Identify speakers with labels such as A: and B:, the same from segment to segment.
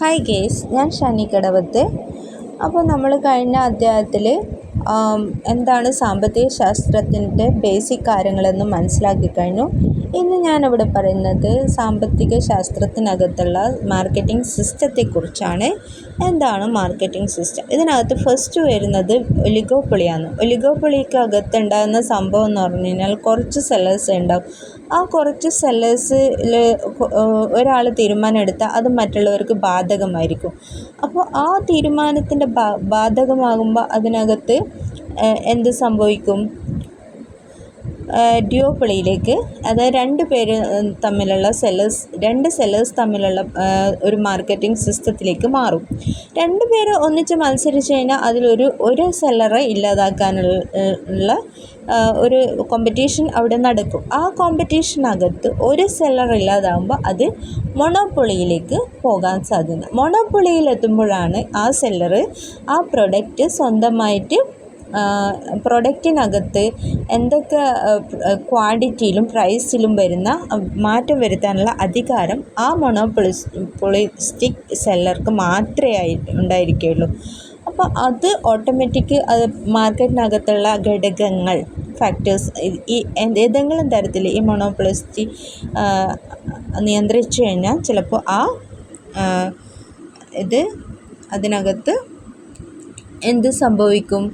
A: Hi guys, ഞാൻ ഷനി കടവത്ത്. അപ്പോൾ നമ്മൾ കഴിഞ്ഞ അധ്യായത്തിൽ എന്താണ് സാമ്പത്തിക ശാസ്ത്രത്തിൻ്റെ ബേസിക് കാര്യങ്ങളെന്ന് മനസ്സിലാക്കി കഴിഞ്ഞു. ഇന്ന് ഞാനിവിടെ പറയുന്നത് സാമ്പത്തിക ശാസ്ത്രത്തിനകത്തുള്ള മാർക്കറ്റിംഗ് സിസ്റ്റത്തെക്കുറിച്ചാണ്. എന്താണ് മാർക്കറ്റിംഗ് സിസ്റ്റം? ഇതിനകത്ത് ഫസ്റ്റ് വരുന്നത് ഒലിഗോപ്പൊളിയാണ്. ഒലിഗോപ്പൊളിക്ക് അകത്തുണ്ടാകുന്ന സംഭവം എന്ന് പറഞ്ഞു കഴിഞ്ഞാൽ കുറച്ച് സെല്ലേഴ്സ് ഉണ്ടാവും. ആ കുറച്ച് സെല്ലേഴ്സിൽ ഒരാൾ തീരുമാനം എടുത്താൽ അത് മറ്റുള്ളവർക്ക് ബാധകമായിരിക്കും. അപ്പോൾ ആ തീരുമാനത്തിൻ്റെ ബാധകമാകുമ്പോൾ അതിനകത്ത് എന്ത് സംഭവിക്കും? ഡ്യൂയോപ്പൊളിയിലേക്ക്, അതായത് രണ്ട് സെല്ലേഴ്സ് തമ്മിലുള്ള ഒരു മാർക്കറ്റിംഗ് സിസ്റ്റത്തിലേക്ക് മാറും. രണ്ട് പേര് ഒന്നിച്ച് മത്സരിച്ച് കഴിഞ്ഞാൽ ഒരു സെല്ലറെ ഇല്ലാതാക്കാനുള്ള ഒരു കോമ്പറ്റീഷൻ അവിടെ നടക്കും. ആ കോമ്പറ്റീഷനകത്ത് ഒരു സെല്ലർ ഇല്ലാതാകുമ്പോൾ അത് മൊണോപ്പൊളിയിലേക്ക് പോകാൻ സാധ്യത. മൊണോപ്പൊളിയിലെത്തുമ്പോഴാണ് ആ സെല്ലർ ആ പ്രൊഡക്റ്റ് സ്വന്തമായിട്ട് പ്രൊഡക്റ്റിനകത്ത് എന്തൊക്കെ ക്വാണ്ടിറ്റിയിലും പ്രൈസിലും വരുന്ന മാറ്റം വരുത്താനുള്ള അധികാരം ആ മൊണോപ്പൊളിസ്റ്റിക് സെല്ലർക്ക് മാത്രമേ ഉണ്ടായിരിക്കുകയുള്ളൂ. അപ്പോൾ അത് ഓട്ടോമാറ്റിക് മാർക്കറ്റിനകത്തുള്ള ഘടകങ്ങൾ, ഫാക്ടേഴ്സ്, ഈ ഏതെങ്കിലും തരത്തിൽ ഈ മൊണോപ്പൊളിസ്റ്റ് നിയന്ത്രിച്ചു കഴിഞ്ഞാൽ ചിലപ്പോൾ അതിനകത്ത് എന്ത് സംഭവിക്കും?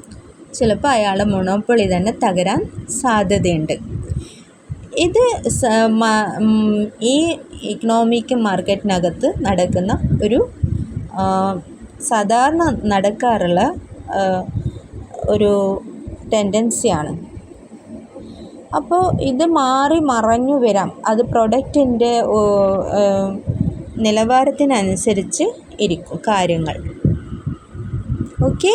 A: ചിലപ്പോൾ അയാളുടെ മൊണോപ്പൊളി തന്നെ തകരാൻ സാധ്യതയുണ്ട്. ഇത് ഈ ഇക്കണോമിക് മാർക്കറ്റിനകത്ത് നടക്കുന്ന ഒരു സാധാരണ നടക്കാറുള്ള ഒരു ടെൻഡൻസിയാണ്. അപ്പോൾ ഇത് മാറി മറഞ്ഞു വരാം. അത് പ്രൊഡക്റ്റിൻ്റെ നിലവാരത്തിനനുസരിച്ച് ഇരിക്കും കാര്യങ്ങൾ. ഓക്കെ.